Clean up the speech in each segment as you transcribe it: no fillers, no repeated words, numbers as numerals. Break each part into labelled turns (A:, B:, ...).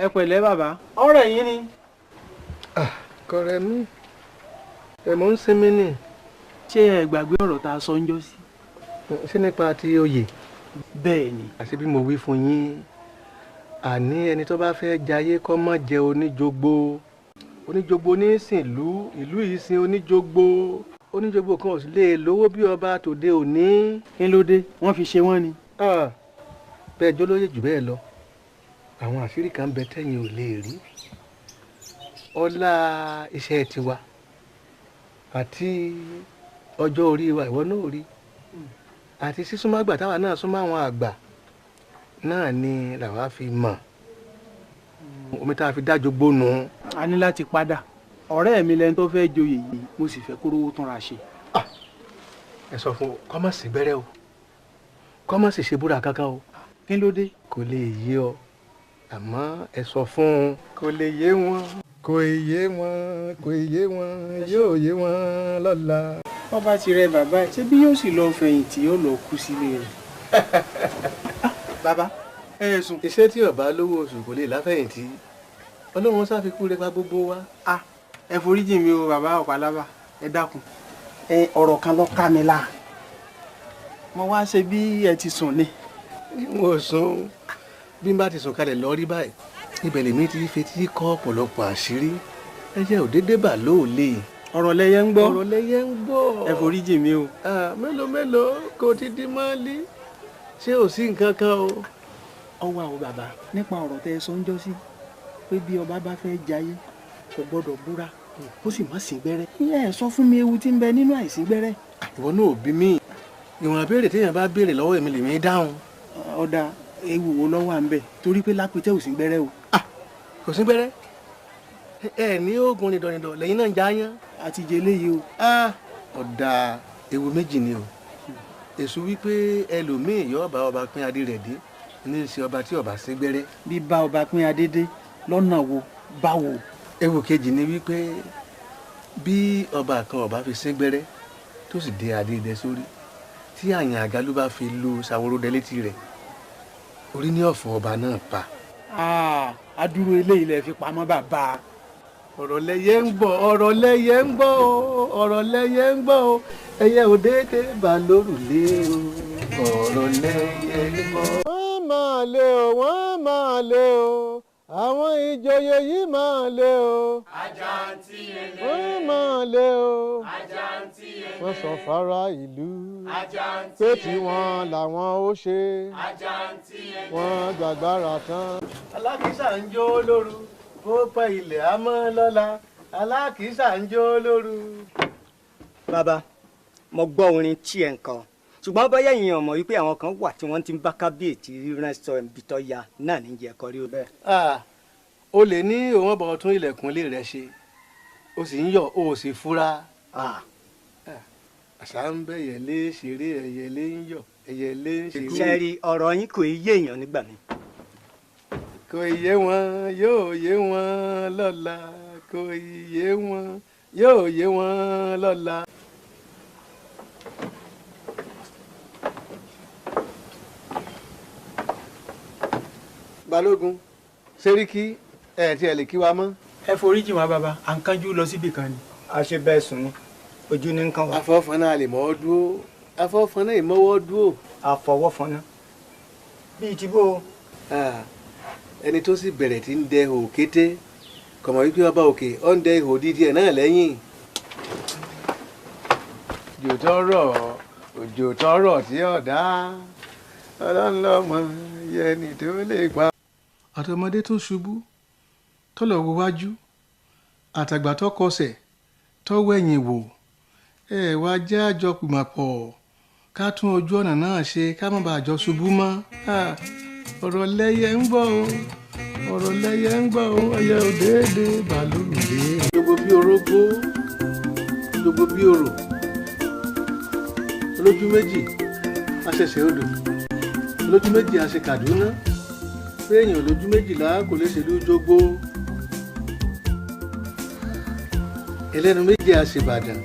A: ẹ pẹ̀lẹ́ bàbá ọ̀rẹ́ yín ni.
B: kọrẹ mi mò ń sinmi ni.
A: ṣé ẹ gbàgbé ọ̀rọ̀ tá a sọ ń jọ sí.
B: ṣé nípa ti oyè.
A: bẹ́ẹ̀ ni.
B: àti bí mo wí fún yín àní ẹni tó bá fẹ́ jayé kó má jẹ oníjogbo oníjogbo ní sìnlú ìlú yìí sin oníjogbo oníjogbo kan ò sì lè lówó bí ọba tòde òní.
A: kí ló dé wọ́n fi ṣe wọ́n ni.
B: bẹ́ẹ̀ jólóyè jù bẹ́ẹ̀ lọ àwọn àṣírí kan bẹ tẹ́yìn ò lè rí ọlá iṣẹ́ tiwa àti ọjọ́ orí wa ìwọ náà rí àti sísúnmọ́ àgbà táwa náà súnmọ́ àwọn àgbà náà ni làwa fi mọ̀ omi tá a fi dájọ́ gbónú.
A: a ní láti padà ọ̀rẹ́ mi lẹni tó fẹ́ joyè yìí mo sì fẹ́ kórówó túnra ṣe.
B: ẹ sọ fún kọ́mọ̀sì bẹ̀rẹ̀ o kọ́mọ̀sì ṣe búra kankan o.
A: kí ló dé.
B: kò lè yé ọ àmọ́ ẹ sọ fún un kò lè yé wọn kò yé wọn kò yé wọn yóò yé wọn lọ́la.
A: wọ́n bá ti rẹ bàbá ẹ̀ ṣé bí yóò sì lọ fẹ̀yìntì yóò lọ kú sílé rẹ̀. bàbá ẹ yẹ sùn.
B: iṣẹ́ tí ọba lówó oṣù kò lè láfẹ̀yìntì ọlọ́run ṣàfikún rẹ pa gbogbo wa.
A: ẹ foríjì mi o bàbá ọ̀pálábà ẹ dákun ọ̀rọ̀ kan ló ká mi lá mo wá ṣe bí ẹ ti sùn ni.
B: mo sùn bí n bá ti sùn kalẹ̀ lọ rí báyìí ibẹ̀ lèmi ti fetí kọ́ ọ̀pọ̀lọpọ̀ àṣírí ẹyẹ ò dédé bà lóòlè.
A: ọ̀rọ̀ lẹyẹ ń gbọ́.
B: ọ̀rọ̀ lẹyẹ ń gbọ́.
A: ẹ foríjì mi o.
B: mélòó kò ti di mọ́lí ṣé ò sí nǹkan kan o.
A: ọwọ́ àwọn bàbá nípa ọ̀rọ̀ tẹ ẹ sọ ń jọ sí pé bí ọba bá fẹ́ jayé kò gbọ́dọ̀ búra ó sì má sí gbẹ́rẹ́. ìyá ẹ sọ fún mi ewu tí ń bẹ nínú àìsí gbẹ́rẹ́.
B: ìwọ náà ò bí mi ìwọ̀n àbẹ̀rẹ̀ téèyàn bá béèrè lọ́wọ́ èmi lèmi dáhùn.
A: ọ̀dà ewu wo lọ́wọ́ à ń bẹ̀ torí pé lápẹ́tẹ́ ò sí gbẹ́rẹ́ o.
B: kò sí gbẹ́rẹ́ ẹ ní oògùn nìdọ̀nìdọ̀ lẹ́yìn náà ń já yán.
A: àti jẹ eléyìí o.
B: ọ̀dà ewu méjì ni o èso wípé ẹlòmíì yọ ọba pín adé rẹ̀ dé ní í ṣe ọba tí ọba sí gbẹ́rẹ́.
A: bí bá ọba pín adé dé lọ́nà wo báwo.
B: ewu kejì ni wípé bí ọba kan ọba fi sí gbẹ́rẹ́ tó sì dé adé dẹ sórí tí àyàn àgálù bá fi lu Saworo dẹ létí rẹ̀ orí ní ọ̀fọ̀ ọba náà pa.
A: adúrú eléyìí lẹ fi pamọ́ bàbá.
B: ọ̀rọ̀ lẹyẹ ń gbọ́ ọ̀rọ̀ lẹyẹ ń gbọ́ ọ̀rọ̀ lẹyẹ ń gbọ́ ẹyẹ ò déédé bá lórùlé o ọ̀rọ̀ lẹyẹ ń gbọ́. wọ́n máa lé o wọ́n máa lé o àwọn ìjòyè yìí máa lé o.
C: Àjàntí ele.
B: wọ́n máa lé o.
C: Àjàntí ele.
B: wọ́n sọ fara ìlú.
C: Àjàntí
B: pé
C: ele.
B: tiwọn làwọn ó ṣe.
C: Àjàntí ele.
B: wọ́n gbàgbára tán. alákìísà ń jó lóru bó pẹ́ ilẹ̀ á mọ́ lọ́la alákìísà ń jó lóru.
D: bàbá mo gbọ́ orin tí ẹ̀ ń kọ ṣùgbọ́n báyà èèyàn mọ̀ wípé àwọn kan wà tí wọ́n ti ń bá kábíyèsí ránṣọ ibi tó ya náà ní jẹ́ kọrí o bẹ́ẹ̀.
B: o lè ní òun bọ̀ tún ilẹ̀kùn ilé rẹ ṣe o sì ń yọ̀ o sì fura. àṣà ń bẹ ẹyẹlé ṣeré ẹyẹlé ń yọ̀ ẹyẹlé ń ṣeré.
D: sẹ́ẹ̀rì ọ̀rọ̀ yín kò yé èèyàn nígbà mi.
B: kò yé wọn yóò yé wọn lọ́la kò yé wọn yóò yé wọn lọ́la. balógun sẹ́ríkì ẹ̀ tí ẹ lè kí wa mọ́.
A: ẹ foríjì wá bàbá à ń kánjú lọ síbì kan ni.
D: a ṣe bẹ́ẹ̀ sùn ni ojú ní nǹkan wa.
B: afọ́fọ́nà lè mọ́ dúró afọ́fọ́nà ìmọ́wọ́ dúró.
D: àfọwọ́fọ́nà bíi ti bó.
B: ẹni tó sì bẹ̀rẹ̀ tí ń dẹ ihò kété kọ̀mọ̀ wípé ọba òkè ọ̀ ń dẹ ihò dídí ẹ̀ náà lẹ́yìn. òjò tọrọ tí ọ̀dá ọlọ́run lọ́mọ yẹni tó lè pa. àtọmọdé tó ṣubú tó lọ wo wájú àtàgbà tó kọsẹ̀ tó wẹ̀yìn wò ẹ wá jẹ́ àjọ pìmọ̀pọ̀ ká tún ojú ọ̀nà náà ṣe ká má bàa jọ ṣubú mọ́. ọ̀rọ̀ lẹ́yẹ ń gbọ́ o ọ̀rọ̀ lẹ́yẹ ń gbọ́ o ẹyẹ ò déédéé bàlúùdé. gbogbo bí orógbó gbogbo bí orò olójú méjì aṣẹ̀ṣẹ̀ odò olójú méjì àṣẹ Kàdúná pé èèyàn olójú méjìlá kò lè ṣèlú jogbo ẹlẹ́nu méjì àṣẹ Ìbàdàn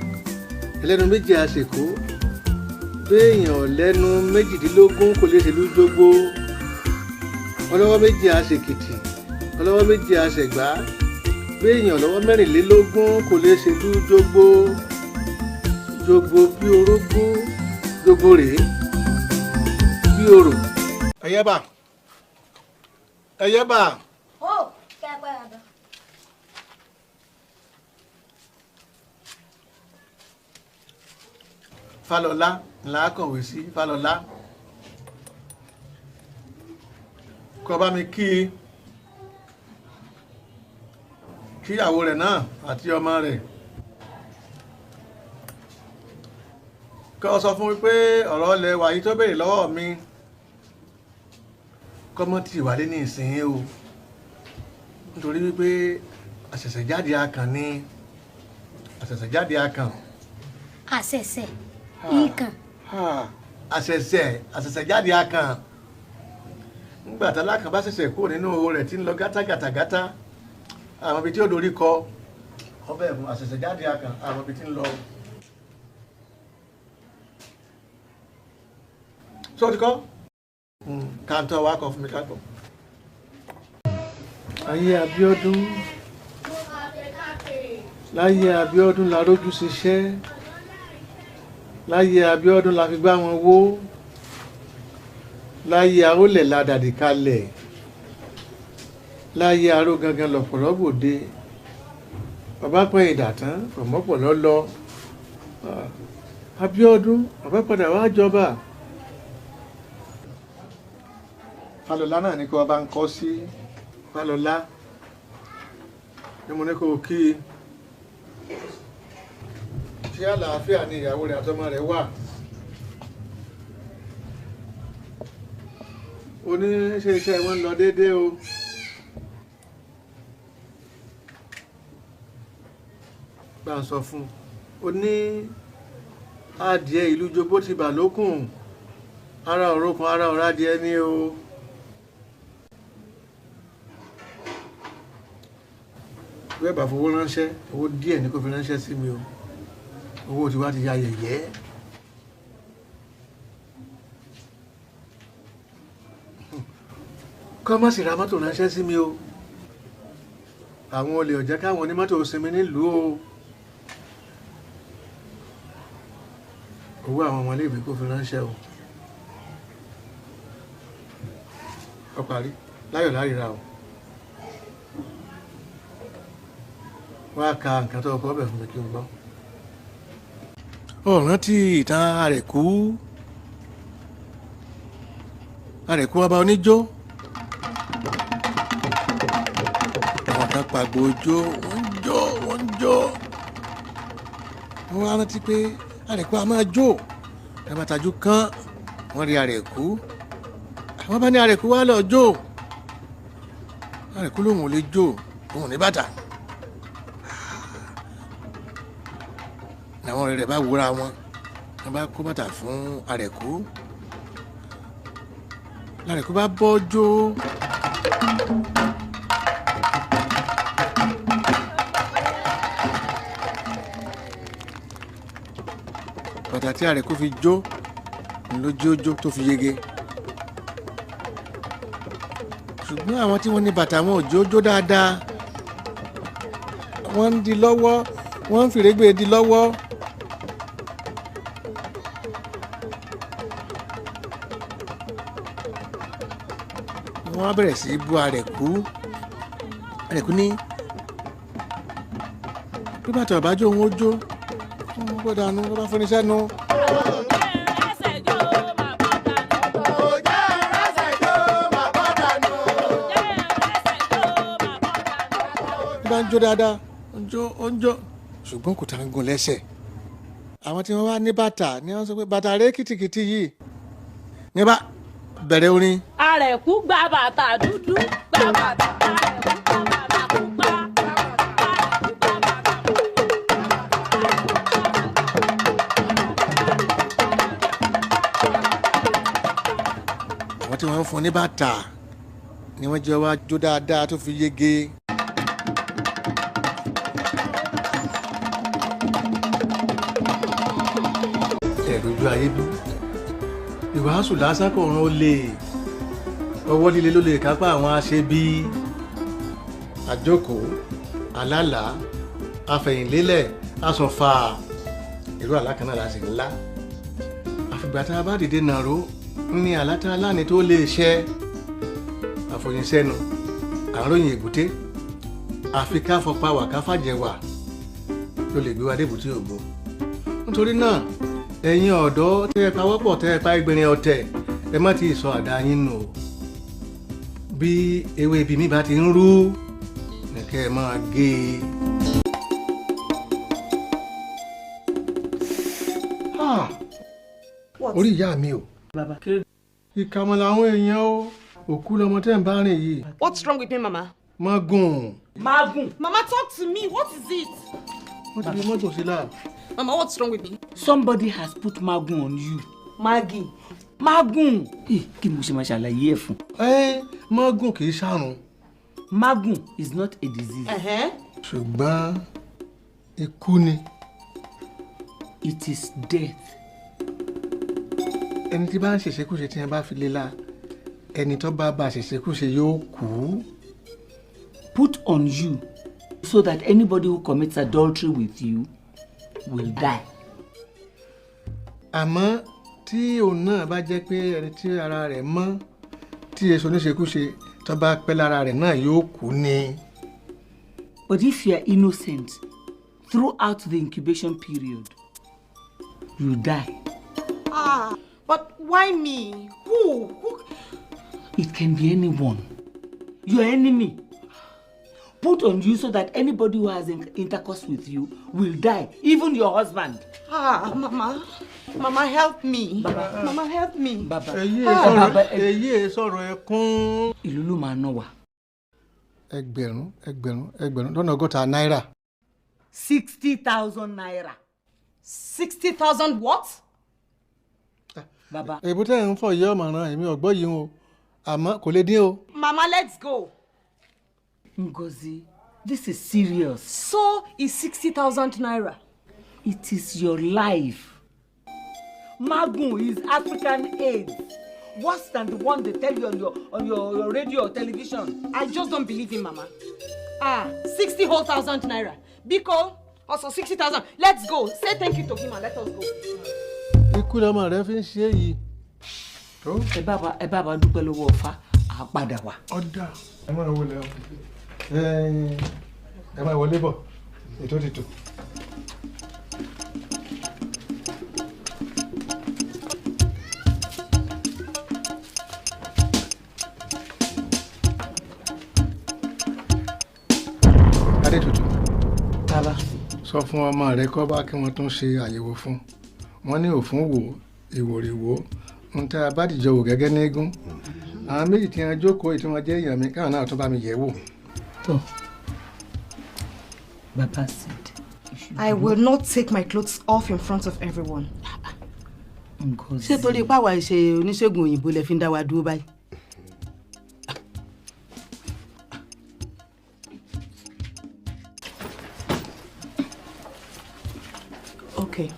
B: ẹlẹ́nu méjì àṣẹ Èkó pé èèyàn lẹ́nu méjìdínlógún kò lè ṣèlú jogbo ọlọ́wọ́ méjì àṣẹ Èkìtì ọlọ́wọ́ méjì àṣẹ̀gbá béèyàn lọ́wọ́ mẹ́rìnlélógún kò lè ṣèlú jogbo bí orógbó jogbo rèé bí orò. ẹyẹbà ẹyẹbà.
E: ó kẹ́ ẹ pẹ́ àdá.
B: Fálọlá ńlá kọ̀wé sí Fálọlá kó bá mi kíyàwó rẹ̀ náà àti ọmọ rẹ̀ kó sọ fún mi pé ọ̀rọ̀ ilẹ̀ wa yìí tó béèrè lọ́wọ́ mi kọ́mọ́ tí ìwálé ní ìsìn o nítorí wípé àṣẹ̀ṣẹ̀jáde akàn ni àṣẹ̀ṣẹ̀jáde akàn.
E: àṣẹ̀ṣẹ̀ ikàn.
B: àṣẹ̀ṣẹ̀jáde akàn nígbà tá lákàn bá ṣẹ̀ṣẹ̀ kúrò nínú owó rẹ̀ tí ń lọ gátagàtagátá àwọn ibi tí ó dorí kọ ọbẹ̀ ẹ̀fún àṣẹ̀ṣẹ̀jáde akàn àwọn ibi tí ń lọ. sọ ti kọ́ kàńtọ́ wa kọ fún mi kákọ́. ayé Abíọ́dún láyé Abíọ́dún la rójú ṣiṣẹ́ láyé Abíọ́dún la fi gbá wọn wó láyé arólẹ̀ la dàdí kalẹ̀ láyé aró gangan lọ̀pọ̀lọ́ bòde bàbá pẹ́yìn dàtán fọ̀mọ́pọ̀ lọ́lọ́ Abíọ́dún bàbá padà wá jọba. Fálọlá náà ní kí wọ́n bá ń kọ́ sí Fálọlá ní mo ní kó o kí tí àlàáfíà ní ìyàwó rẹ̀ àtọmọ rẹ̀ wà. ó ní ṣe iṣẹ́ wọn lọ déédéé o. bá ń sọ fún un ó ní adìẹ ìlú jogbo ti bà lókùn ara òrókun ara ọ̀rá adìẹ ní o. bẹ́ẹ̀ bá fowó ránṣẹ́ owó díẹ̀ ní kò fi ránṣẹ́ sí mi o owó tí wá ti ya yẹ̀yẹ́. kọ́ má sì ra mọ́tò ránṣẹ́ sí mi o àwọn olè ọ̀jẹ́ káwọn onímọ́tò sinmi nílùú o owó àwọn ọmọ iléèwé kò fi ránṣẹ́ o ó parí láyọ̀ láríra o wá ka nǹkan tó kọ́ bẹ̀ fún mi kí n gbọ́. ó rántí ìtàn àrẹ̀kú ọba oníjó àwọn kan pàgbó ojó wọ́n ń jó wọ́n wá rántí pé àrẹ̀kú a máa jó ẹ̀bàtàjú kan wọ́n rí àrẹ̀kú àwọn bá ní àrẹ̀kú wá lọ jó àrẹ̀kú lòun ò lè jó òun ní bàtà. àwọn ọ̀rẹ́ rẹ̀ bá wúra wọn bá kó bàtà fún àrẹ̀kú làrẹ̀kú bá bọ́ jó bàtà tí àrẹ̀kú fi jó ló jó tó fi yege ṣùgbọ́n àwọn tí wọ́n ní bàtà wọn ò jó dáadáa wọ́n ń di lọ́wọ́ wọ́n ń fìrégbè di lọ́wọ́. wọ́n á bẹ̀rẹ̀ sí bú àrẹ̀kú ní bí bàtà ọ̀bájú òun ó jó wọ́n kó dànù wọ́n bá fún iṣẹ́ nu. bí bá ń jó dáadáa ó ń jó ṣùgbọ́n kò tàn gùn lẹ́sẹ̀ àwọn tí wọ́n wá ní bàtà ni wọ́n sọ pé bàtà rẹ̀ kìtìkìtì yìí ní bá bẹ̀rẹ̀ orin.
F: àrẹ̀kú gba bàtà dúdú gba bàtà àrẹ̀kú gba bàtà pupa.
B: àwọn tí wọ́n ń fún ní bàtà ni wọ́n jẹ́ wá jó dáadáa tó fi yege. ẹ̀rọjú ayé bí ìwàásù lásán kò rán ó lè ọwọ́ líle ló lè kápá àwọn aṣebi àjókòó alálà afẹ̀yìnlélẹ̀ asọ̀fà irú àlákanáà la sì ńlá àfìgbà tá a bá dìde nàró ní àlátá aláàní tó lè ṣẹ àfòyìnsẹ́nu àròyìn èbúté àfi ká fọpa wà ká fàjẹwà ló lè gbé wa débùté ògo nítorí náà ẹ̀yin ọ̀dọ́ tẹ́ ẹ pawọ́pọ̀ tẹ́ ẹ pa ẹgbẹ̀rin ọ̀tẹ̀ ẹ má ti sọ àdá yín nù bí ewé ibi mi bá ti ń rú nìkẹ́ ẹ máa gé e. orí ìyá mi o ìkàmọ̀ làwọn èèyàn o òkú lọmọ tẹ́ ń bá rìn yìí.
G: What's wrong with me, Mama?
B: Mágùn.
F: Mágùn.
G: Mama, talk to me. What is it?
B: wọ́n ti fi mọ́tò sí láà.
G: Mama, what's wrong with me?
F: Somebody has put Mágùn on you.
G: Maggie.
F: Mágùn. Kí mo ṣe máa ṣàlàyé ẹ̀ fún.
B: Mágùn kì í ṣàrùn.
F: Mágùn is not a disease.
B: ṣùgbọ́n ikú ni.
F: It is death.
B: ẹni tí bá ń ṣèṣekúṣe tí wọ́n bá fi lé la ẹni tó bá bá ṣèṣekúṣe yóò kú.
F: Put on you so that anybody who commits adultery with you will die.
B: àmọ́ tí òun náà bá jẹ́ pé ẹni tí ara rẹ̀ mọ́ tí èso oníṣekúṣe tó bá pẹ́ lára rẹ̀ náà yóò kú ni.
F: But if you are innocent throughout the incubation period, you die.
G: But why me? Who?
F: It can be anyone. Your enemy. Put on you so that anybody who has intercourse with you will die, even your husband.
G: Mama. Mama, help me.
F: Baba.
G: Mama, help me.
F: Baba.
B: èyí sọ̀rọ̀ ẹkún.
F: Ìlú ló máa ná wa.
B: ẹgbẹ̀rún lọ́nà ọgọ́ta náírà.
F: 60,000 naira.
G: 60,000 what?
F: Baba.
B: èbú tẹ́ ń fọ ìyá ọ̀mọ̀ràn èmi ọ̀gbọ́ yìí o àmọ́ kò lè dín o.
G: Mama, let's go.
F: Ngozi, this is serious.
G: So is 60,000 naira.
F: It is your life. Mágùn is African AIDS. Worse than the one they tell you on your radio or television.
G: I just don't believe him, Mama. 60 whole thousand naira. Biko, also 60,000. Let's go. Say thank you to him and let us go.
B: ikú lọmọ rẹ fi ń ṣe yìí.
F: Ẹ bá wa dúpẹ́ lọ́wọ́ Ọ̀fà, á padà wá.
B: ọ̀dà ẹ máa wọlé ọ ẹ máa wọlé bọ̀ ètò ti tò. Adétutù.
F: Baba.
B: Sọ fún ọmọ rẹ kó bá kí wọ́n tún ṣe àyẹ̀wò fún. Wọ́n ní òfun wò ìwòrìwò ń tẹ́ abádìjọ wò gẹ́gẹ́ ní eégún. Àwọn méjì tí wọ́n jókòó tí wọ́n jẹ́ èèyàn mi káwọn náà tún bá mi yẹ̀ wò.
F: Baba said.
G: I will not take my clothes off in front of everyone.
H: ṣé torí pàwọ́ ìṣe oníṣègùn òyìnbó lẹ fi ń dá wa dúró báyìí.
G: Okay.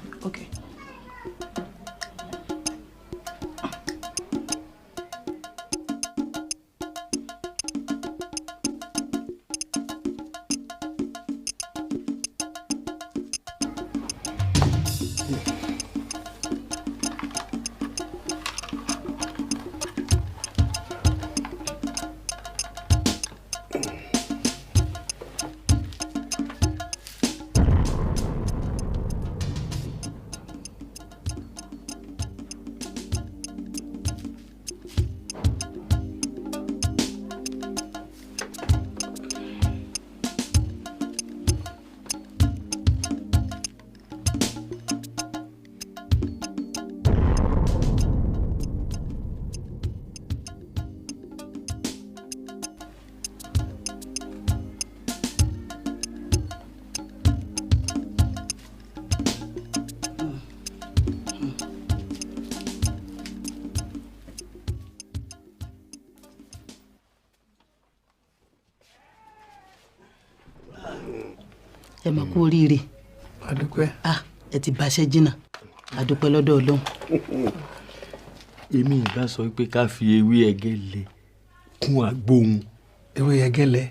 H: ẹ mà kú oríire.
B: Adúpẹ́.
H: ẹ ti báṣẹ́ jìnnà adúpẹ́ lọ́dọ̀ Ọlọ́run.
I: èmi ìbá sọ pé ká fi ewé ẹ̀gẹ́ lè kún àgbo òun
B: ewé yẹgẹlẹ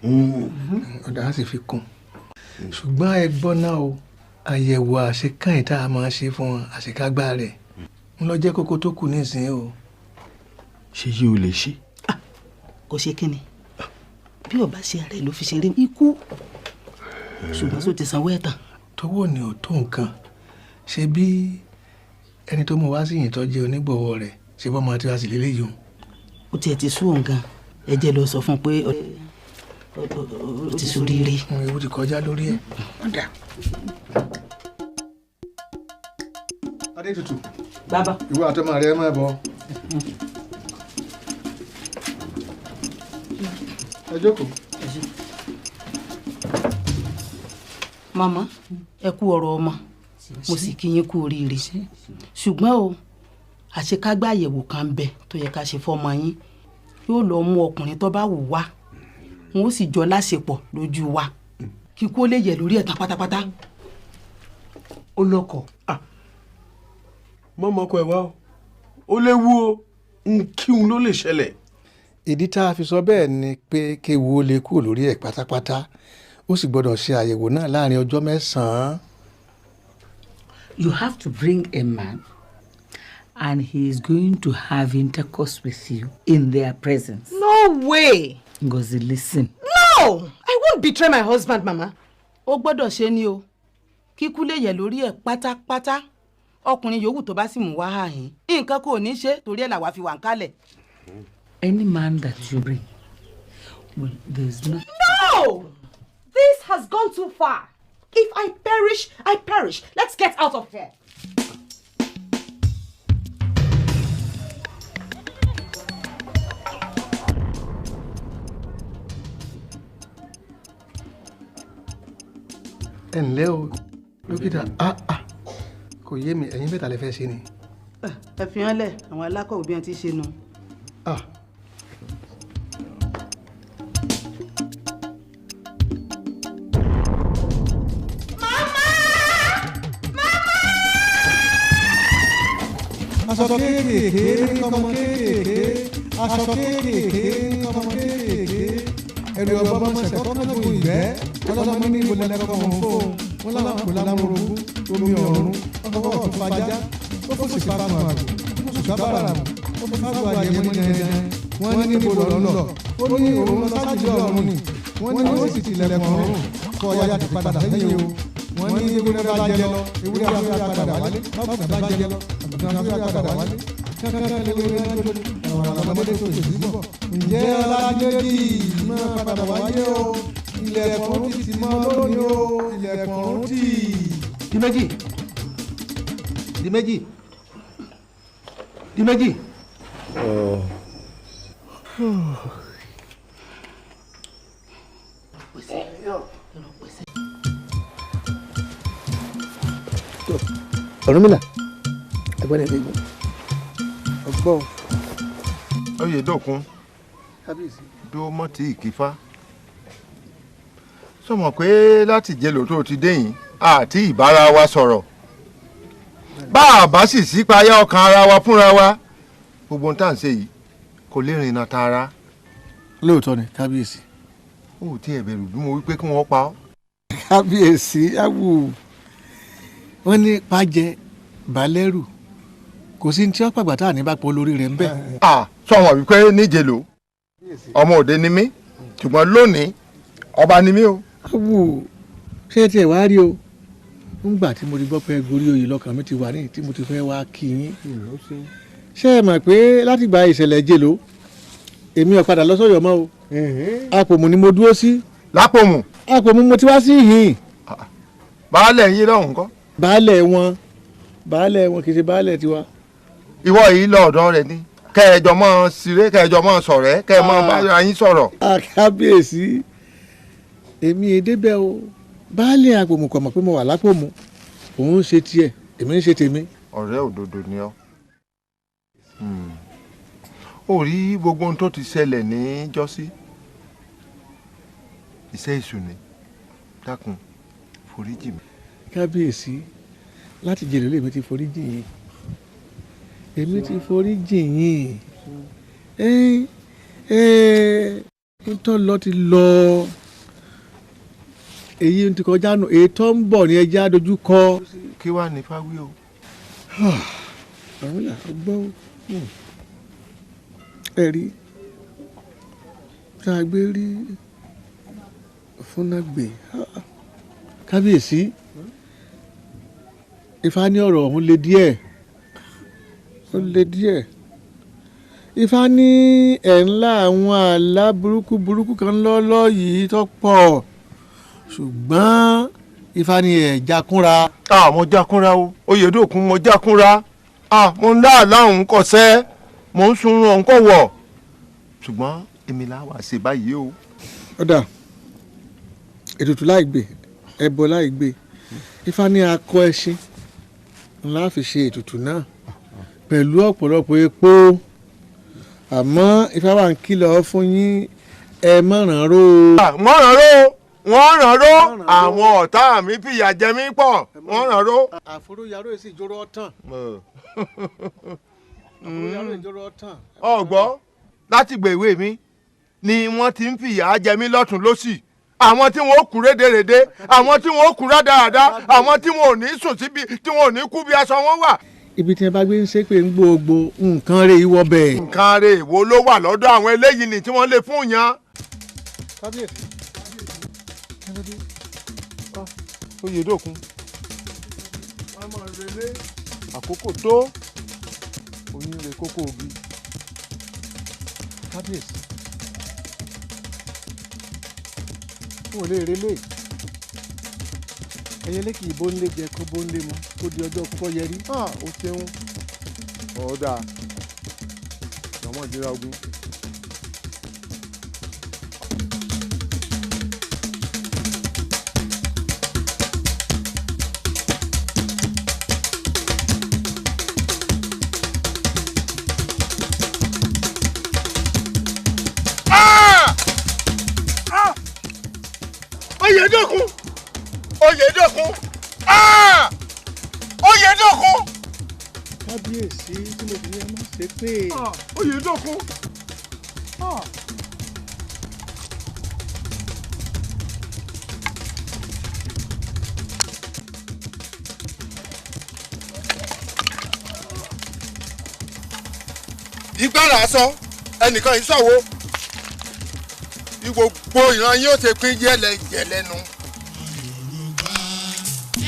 B: ọ̀dà á sì fi kún ṣùgbọ́n ẹ gbọ́ náà o àyẹ̀wò àṣekáyìn tá a máa ṣe fún wọn àṣekágbá rẹ̀ ń lọ jẹ́ kókó tó kù nísìnyí o.
I: ṣé yóò lè ṣe.
H: kò ṣe kí ni bí ọba ṣe ààrẹ ló fi ṣeré ikú ṣùgbọ́n tó ti sanwó ẹ̀ tán.
B: tówó ni ò tó nǹkan ṣe bí ẹni tó mú wá sí yìí tó jẹ́ onígbọ̀wọ́ rẹ̀ ṣe bọ́ ọmọ tí wàá sì lélẹ́yìí o.
H: ó tiẹ̀ ti sú òun gan ẹ jẹ́ lọ sọ fún un pé ó ti ṣoríire.
B: ewu ti kọjá lórí ẹ̀. Adétutù.
F: Bàbá.
B: Ìwọ àtọmọ rẹ máa bọ̀. Ẹ jókòó.
H: Màmá ẹ kú ọ̀rọ̀ ọmọ mo sì kí yín kú oríire ṣùgbọ́n o àṣekágbá àyẹ̀wò kan bẹ tó yẹ ká ṣe fọ́mọ yín yóò lọ mú ọkùnrin tó bá wù wá wọn ó sì jọ láṣepọ̀ lójú wa kí kó lè yẹ lórí ẹ̀ tán pátápátá.
I: ó lọ́kọ̀ mọ́mọ́kọ ẹ̀ wá o ó léwu o nkíhun ló lè ṣẹlẹ̀.
B: ìdí tá a fi sọ bẹ́ẹ̀ ni pé kéwu ó lè kúrò lórí ẹ̀ pátápátá ó sì gbọ́dọ̀ ṣe àyẹ̀wò náà láàrin ọjọ́ 9.
F: You have to bring a man and he is going to have intercourse with you in their presence.
G: No way!
F: Ngozi, listen.
G: No! I won't betray my husband, Mama.
H: Ó gbọ́dọ̀ ṣe ni o kíkú lè yẹ lórí ẹ̀ pátápátá ọkùnrin yòówù tó bá sì mú wá hàhín nǹkan kò ní ṣe torí ẹ̀ làwa fi wà ń kálẹ̀.
F: Any man that you bring, well, there's no...
G: No! This has gone too far. If I perish, I perish. Let's get out of here.
B: ẹ ǹlẹ́ o dókítà kò yé mi ẹ̀yin mẹ́ta lè fẹ́ ṣe ni.
H: ẹ fi hàn lẹ̀ àwọn alákọ̀wé bí wọ́n ti ṣe nu.
B: aṣọ kéékèèké kọ́mọ kéékèèké aṣọ kéékèèké kọ́mọ kéékèèké ẹ̀rù ọ̀bọ mọ̀ṣẹ̀ kọ́kọ́ bu ìgbẹ́ ọlọ́mọ ní ìbò lẹ́kọ̀ọ́ wọn fò wọn lápò lámọ̀rọ̀gún omi ọ̀run ọkọ̀ ọ̀tún fàájà ó fò sí fàákùn àgbò ó sì sábàrà ó fi fàákùn àyẹ̀mọ́ ní dandan wọ́n ní níbo lọ́lọ́ ó ní òun sáájú ọ̀run ni wọ́n ní ó sì tilẹ̀kùn ọ̀run kọ́ ọ̀yà ti padà sẹ́yìn o wọ́n ní ewúrẹ́ bá jẹ lọ ewúrẹ́ afẹ́ padà wálé ọ̀gbìn bá jẹ lọ ọ̀gbìn afẹ́ padà wálé kankan lewúrẹ́ náà tó àwọn ọmọdé tó sì bọ̀ ǹjẹ́ ọlájẹ́jì máa padà wáyé o ilẹ̀kùn ọ̀run ti mọ́ lónìí o ilẹ̀kùn ọ̀run ti.
I: di méjì.
B: Ọ̀rúnmìlà ẹgbẹ́ rẹ̀ lẹ́gbọ́n ọgbọ́n.
J: Oyèdòkun dó mọ́tì ìkífá sọmọ pé láti jẹlò tó ti dé yìí àti ìbára wa sọ̀rọ̀ bá a bá sì sípayá ọkàn ara wa fúnra wa gbogbo ohun tá à ń ṣe yìí kò lè rìnnà tààrà.
B: lóòótọ́ ni kábíyèsí.
J: ó ti ẹ̀ bẹ̀rù bí mo wí pé kí wọ́n pa ọ́.
B: kábíyèsí awù wọ́n ní pàjẹ́ balẹ̀rù kò sí ní tí wọ́n pàgbà tá à ní bá pọ̀ lórí rẹ̀ ń bẹ̀.
J: sọ̀wọ́n wípé níje lò ọmọ òde ni mí ṣùgbọ́n lónìí ọba ni mí o.
B: awù ṣé tiẹ̀ wá rí o ńgbà tí mo ti gbọ́ pé gorí oyè lọ́kàn mi ti wà ní tí mo ti fẹ́ wá kí yín ṣé ẹ mọ̀ pé látìgbà ìṣẹ̀lẹ̀ jèlò èmi ò padà lọ sọ́yọ́ mọ́ o àpòmù ni mo dúró sí.
J: lápòmù.
B: àpòmù mo ti wá sí ìhìn.
J: baálẹ̀ yín lọ́hùn kọ́.
B: baálẹ̀ wọn kì í ṣe baálẹ̀ tiwa.
J: ìwọ yìí lọ ọ̀dọ̀ rẹ̀ ni kẹjọ mọ sire kẹjọ mọ ṣọ̀rẹ́ kẹ mọ bá yín sọ̀rọ̀.
B: kábíyèsí èmi èdébẹ o baálẹ̀ àpòmù kò mọ̀ pé mo wà lápòmù òun ń ṣe tiẹ̀ èmi ń ṣe tèmi.
J: ọ̀rẹ́ òdodo ni ọ́ ó rí gbogbo ohun tó ti ṣẹlẹ̀ ní jọ́sí iṣẹ́ èṣù ni dákun foríjì mi.
B: kábíyèsí láti jèrè lèmi ti foríjì yín èmi ti foríjì yín nítorí lọ ti lọ èyí ti kọjá nù èyí tó ń bọ̀ ní ẹjẹ́ àdójú kọ.
J: kí wàá ní fáwí o.
B: àwọn ìlà gbọ́ ẹ̀rí tá a gbé rí fúnnágbè kábíyèsí Ifá ní ọ̀rọ̀ ọ̀hún le díẹ̀ ó le díẹ̀ Ifá ní ẹ̀ ńlá àwọn àlá burúkú kan lọ́lọ́ yìí tó pọ̀ ṣùgbọ́n Ifá ní ẹ̀ jákúnra.
J: mo jákúnra o Oyèdòkun mo jákúnra mo ń láàlá òun kọsẹ́ mo ń sunrun òun kọ̀ wọ̀ ṣùgbọ́n èmi là wá ṣe báyìí o.
B: ọ̀dà ètùtù láì gbé ẹbọ láì gbé Ifá ní akọ ẹṣin ńlá fi ṣe ètùtù náà pẹ̀lú ọ̀pọ̀lọpọ̀ epo àmọ́ Ifá wà ń kìlọ̀ fún yín ẹ mọ̀ràn ró.
J: wọ́n ràn ró àwọn ọ̀tá mi fìyà jẹ mí pọ̀ wọ́n ràn ró.
B: àforóyàró èsì ìjóró ọ̀tàn. àforóyàró ìjóró ọ̀tàn.
J: ọ̀gbọ́n láti gbèwé mi ni wọ́n ti ń fìyà jẹ mí lọ́tún lọ́sì àwọn tí wọn ò kú rédèrèdè àwọn tí wọn ò kú rádaràda àwọn tí wọn ò ní sùn síbi tí wọn ò ní kú bí aṣọ wọn wà.
B: ibi tí ẹ bá gbé ń ṣe pé ń gbogbo nǹkan rè ìwọ bẹ́ẹ̀.
J: nǹkan rè wo ló wà lọ́dọ̀ àwọn eléyìí ni tí wọ́n lè fún yan.
B: kábíyèsí Oyèdòkun ọmọ rere àkókò tó oyin rè kókó òbí kábíyèsí wọn ò lè relé ẹyẹlé kì í bó ń lé jẹ kó bó ń lé mu kó di ọjọ́ púpọ̀ yẹrí. ó ṣeun ọ̀ọ́dà ọmọ ìdíra ogun.
J: Oyèdòkun Oyèdòkun Oyèdòkun.
B: kábíyèsí tí mo fi ní ẹ má ṣe pé.
J: Oyèdòkun. ìgbára sọ ẹnìkan yìí sọ̀wọ́ gbogbo ìran yóò ṣe pín yẹ́lẹyẹ̀lẹ nu.
C: Yorùbá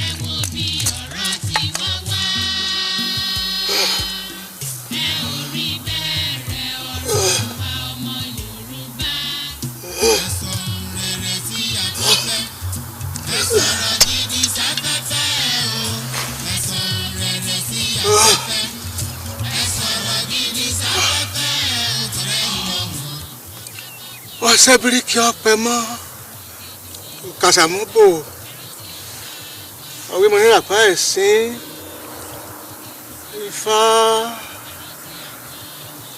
C: ẹ wo bí ọ̀rọ̀ ti wá wá ẹ ò rí bẹ̀rẹ̀ ọ̀rọ̀ wa ọmọ Yorùbá ẹ sọ rere sí afẹ́fẹ́ ẹ sọ̀rọ̀ gidi sáfẹ́fẹ́ o ẹ sọ rere sí afẹ́fẹ́ ẹ sọ̀rọ̀ gidi sáfẹ́fẹ́ o tẹ̀lé ìyọ̀wọ̀.
B: wọ́n ṣe bíríkì ọ̀pẹ mọ́ kàṣàmúbò ọ̀wé mo ní ràpá ẹ̀sìn Ifá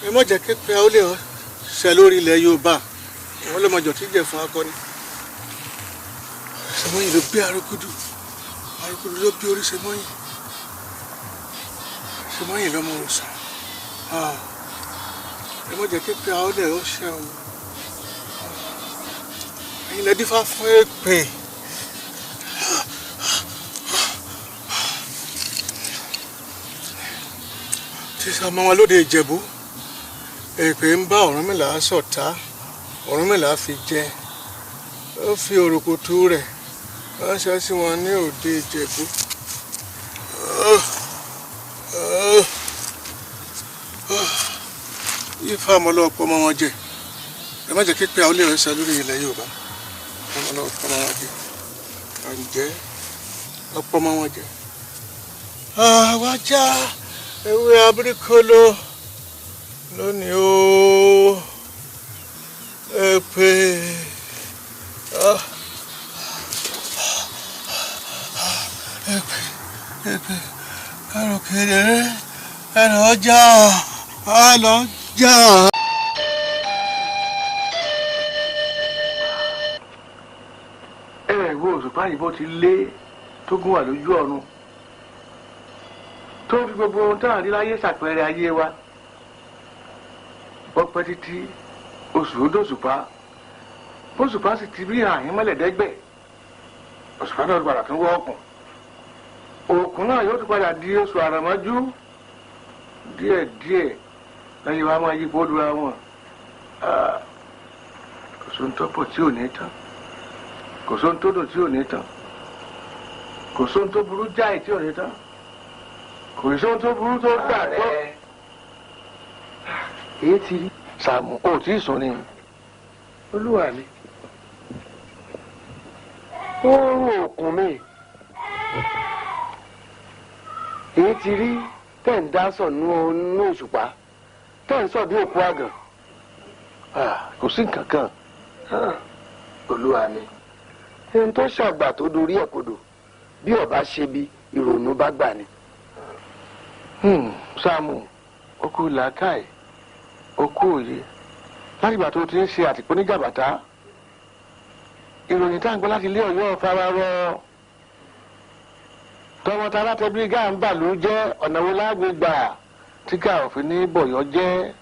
B: ẹ mọ̀ jẹ́ kékeré ó lè ṣẹ lórí ilẹ̀ Yorùbá wọ́n lè mọ̀jọ̀ tí jẹ́ fún akọni Ṣèmọ́yìn ló bí Arógúdù ló bí orí Ṣèmọ́yìn Ṣèmọ́yìn lọ́mọ òòsàn ẹ mọ̀ jẹ́ kékeré ó lè ṣẹ o. ilẹ̀ dífá fún èpè tí sọmọ wọn lóde Ìjẹ̀bú èpè ń bá Ọ̀rúnmìlà ṣọ̀tá Ọ̀rúnmìlà fi jẹ ó fi òrùkùtù rẹ̀ ránṣẹ́ sí wọn ní òde Ìjẹ̀bú. Ifá ọmọlọ́pọ̀ ọmọ wọn jẹ ẹ má jẹ́ kí pé àwọn ilé rẹ̀ ṣe lórí ilẹ̀ Yorùbá ọmọ náà fọmọ wọn jẹ àǹjẹ́ ọ̀pọ̀ ọmọ wọn jẹ. àwájá ewé abirikolo lónìí ó èpè èpè ẹrù kedere ẹrù ọjà àlọjà.
K: wo òṣùpá yìí bó ti lé tó gún wà lójú ọ̀run tó fi gbogbo ohun táwọn rí láyé ṣàpẹẹrẹ ayé wa bọ́pẹ́ títí oṣù ó dòṣùpá bóṣùpá sì ti bí àyín mọ́lẹ̀dẹ́gbẹ̀ òṣùpá náà padà tún wọ́ ọkùn òkun náà yóò tún padà di oṣù àràmọ́jú díẹ̀díẹ̀ lẹ́yìn wa máa yípo lura wọn kò sóhun tó pọ̀ tí ò ní tán kò sóhun tó dùn tí ò ní tán kò sóhun tó burú jáì tí ò ní tán kò sóhun tó burú tó gbà gbọ́. èyí ti rí Sàámú ò tí ì sùn ni olúwa mi ó rún òkun mi èyí ti rí tẹ̀ ń dá sọ̀ nínú òṣùpá tẹ̀ ń sọ̀ bí òkú àgàn kò sí nǹkan kan olúwa mi ohun tó ṣàgbà tó dorí ẹ̀ kodò bí ọba ṣe bí ìrònú bá gbà ni. Sàámú ó kú làákàyè ó kú òye láti ìgbà tó ti ń ṣe àtìpó ní jàbàtà ìròyìn tá à ń gbọ́ láti ilé Ọ̀yọ́ fara rọ tọmọtara tẹbí gáà ń bà ló jẹ́ ọ̀nà wo lágbègbà tí gáà òfin ní bọ̀yọ́ jẹ́.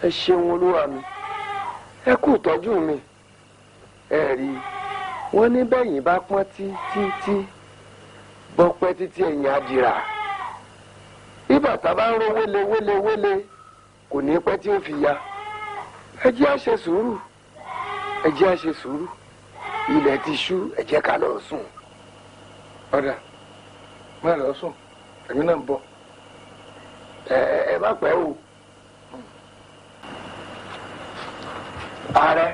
K: ẹ ṣeun olúwa mi ẹ kú ìtọ́jú mi ẹ rí wọ́n ní bẹ́yìn bá pọ́n títí bọ́pẹ́ títí ẹ̀yìn àdìrà bí bàtà bá ń ro wélé kò ní pẹ́ tí ó fi ya ẹ jẹ́ á ṣe sùúrù ẹ jẹ́ á ṣe sùúrù ilẹ̀ ti ṣú ẹ jẹ́ ká lọ sùn. ọ̀dà má lọ sùn èmi náà ń bọ̀. ẹ má pẹ́ o. ààrẹ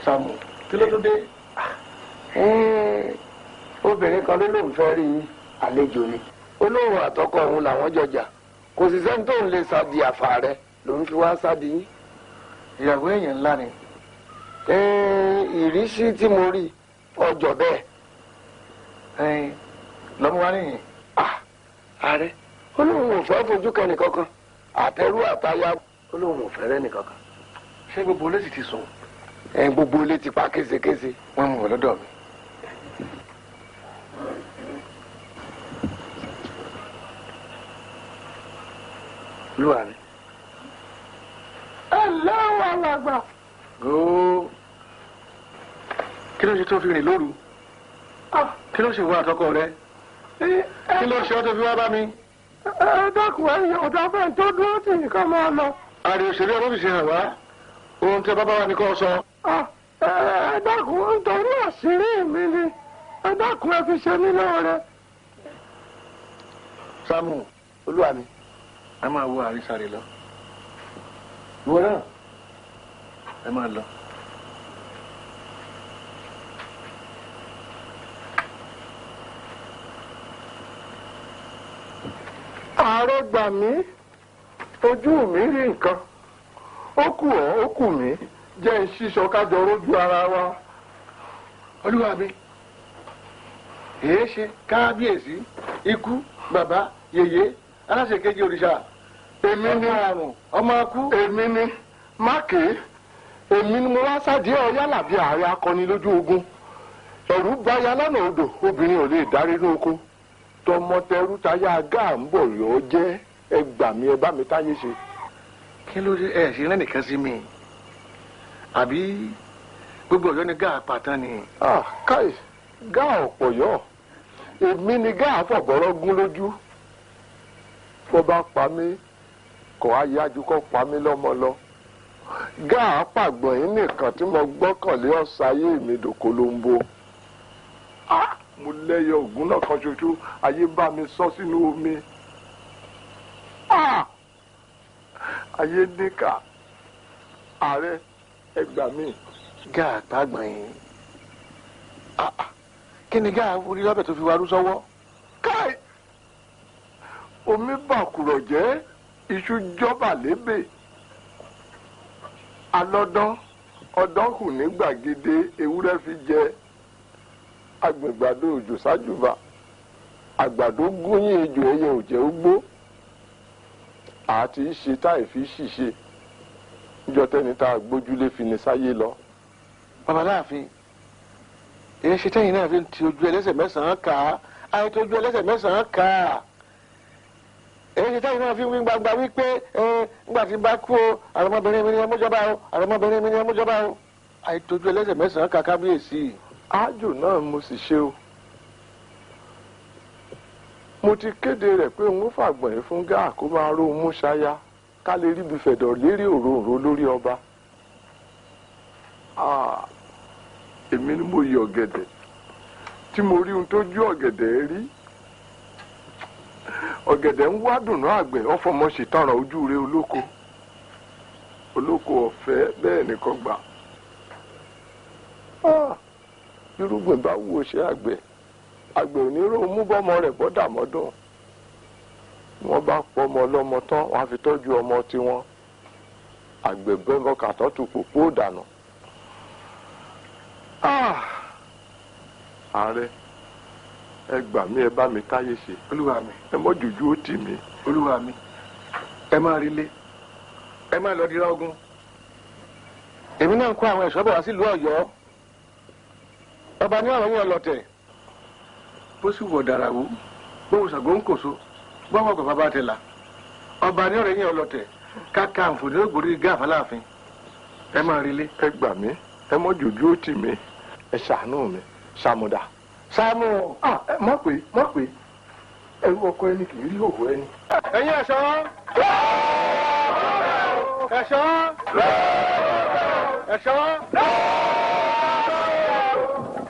K: Sàámú kí ló tó dé. obìnrin kan ló lóun fẹ́ rí yín àlejò ni olóhùn àtọkọ òun làwọn jọjà kò sì sẹ́ni tóun lè sádi àfà rẹ lòun fi wá sádi yín. ìyàwó èèyàn ńlá ni. ìrísí tí mo rí ọjọ́ bẹ́ẹ̀. lọ́mú wá nìyẹn. ààrẹ olóhùn ò fẹ́ fojú kẹ́ni kankan àtẹrú àtayá olóhùn ò fẹ́ rẹ́ni kankan. ṣé gbogbo olè sì ti sùn. gbogbo olè ti pa késekése. wọ́n mú wọn lọ́dọ̀ mi. lúwa ni. ẹ lọ́wọ́ alàgbà. góò kí ló ṣe tó fi rìn lóru kí ló ṣe wá àtọkọ rẹ kí ló ṣe ọ tó fi wá bá mi. ẹ dákun ẹ̀yin ọ̀dà bẹ́ẹ̀ tó dúró tì í ká máa lọ. àrè òṣèré ọlọ́bì ṣe hàn wá ohun tí bàbá wa ní kò sọ. ẹ dákun nítorí àṣírí mi ni ẹ dákun ẹ fi ṣe mí lóore. Sàámú olúwa mi ẹ máa wo àrísàrè lọ ìwọ náà ẹ máa lọ. ààrẹ gbà mí ojú mi rí nǹkan ó kù ọ́ ó kù mí jẹ́ ń ṣíṣọ kájọ rójú ara wa. olúwa mi èé ṣe kábíyèsí ikú bàbá yèyé aláṣẹ kejì òrìṣà. èmi ni àrùn ọmọ akú. èmi ni mákè èmi ni mo wá sáàdì ọ yálà bí ààrẹ akọni lójú ogun ẹ̀rù báyà lọ́nà odò obìnrin ò lè darí ní oko tọmọtẹrú táyà gáà ń bọ̀ yọ jẹ́ ẹ gbà mí ẹ bá mi táyé ṣe. kí ló dé ẹ ṣe rẹ́ nìkan sí mi àbí gbogbo Ọ̀yọ́ ni gáà pàtàn ni. káì gáà ọ̀pọ̀ yọ èmi ni gáà fọ̀bọ̀rọ̀ gún lójú bó bá pa mí kò á yájú kó pa mí lọ́mọ lọ gáà pàgbọ̀n yín nìkan tí mo gbọ́kànlé ọ̀sáyé mi dòkolombo mo lẹ́yọ ògún náà kan ṣoṣo ayé bá mi sọ sínú omi ayé níkà ààrẹ ẹ gbà mí. gáà pàgbọ̀n yín kí ni gáà orí lọ́bẹ̀ tó fi wá rú sọ́wọ́. káì omi bàkùrọ̀ jẹ́ iṣu jọba lébè alọ́dán ọdán kù ní gbàgede ewúrẹ́ fi jẹ agbègbàdo òjò sájùbà àgbàdo gúnyìn ejò ẹyẹ òjẹ́ ugbó àti ṣe táì fi ṣìṣe níjọ́ tẹ́ni tá a gbójúlé fi ní sáyé lọ. babaláàfin èyí ṣe tẹ́yìn náà fi ń ti ojú ẹlẹ́sẹ̀ mẹ́sàn-án kà á àyè tó ojú ẹlẹ́sẹ̀ mẹ́sàn-án kà á èyí táyì náà fi wí gbangba wípé nígbà tí bá kú o àrọmọbìnrin mi ni ẹmú jọba o àrọmọbìnrin mi ni ẹmú jọba o àìtójú ẹlẹ́sẹ̀ mẹ́sàn-án ka kábíyèsí ájò náà mo sì ṣe o mo ti kéde rẹ̀ pé òun fàgbọ̀n yìí fún gáà kó máa ró mú ṣáyá ká lè ríbi fẹ̀dọ̀ lérí òróǹro lórí ọba èmi ni mo yọ ọ̀gẹ̀dẹ̀ tí mo rí ohun tó jú ọ̀gẹ̀dẹ̀ rí ọ̀gẹ̀dẹ̀ ń wá dùnú àgbẹ̀ ọ̀fọ̀mọ ṣètàràn ojú rẹ olóko ọ̀fẹ́ bẹ́ẹ̀ nìkan gbà irúgbìn bá wù ó ṣe àgbẹ̀ ò ní rò mú bọ́mọ rẹ̀ bọ́dà mọ́dún wọ́n bá pọ̀ ọmọ ọlọ́mọ tán wọ́n á fi tọ́jú ọmọ tiwọn àgbẹ̀ bẹ́ẹ̀ kàtọ́ tu pòpó dànù. ààrẹ ẹ gbà mí ẹ bá mi táyé ṣe.
I: olúwa mi.
K: ẹ mọ jùjú ó tì mí.
I: olúwa mi. ẹ máa rí lé ẹ máa lọ dira ogun.
K: èmi náà ń kó àwọn ẹ̀ṣọ́ bọ̀ wá sílùú ọ̀yọ́ ọba ní àwọn yẹn lọ́tẹ̀.
I: bó sì wọ̀ dàràwó bó ṣàgó ń kòso bọ́wọ́ kò bàbá tẹ̀ la ọba ní ọ̀rẹ́ yẹn ọlọ́tẹ̀ káka àǹfòní ògbórí gáàfà láàfin ẹ máa rí lé.
K: ẹ gbà mí ẹ mọ jùjú ó tì mí ẹ ṣàánú mi ṣàmùdà. Sáàmù mọ̀ pé ẹrú ọkọ ẹni kì í rí òwò ẹni. ẹ̀yin ẹ̀ṣọ́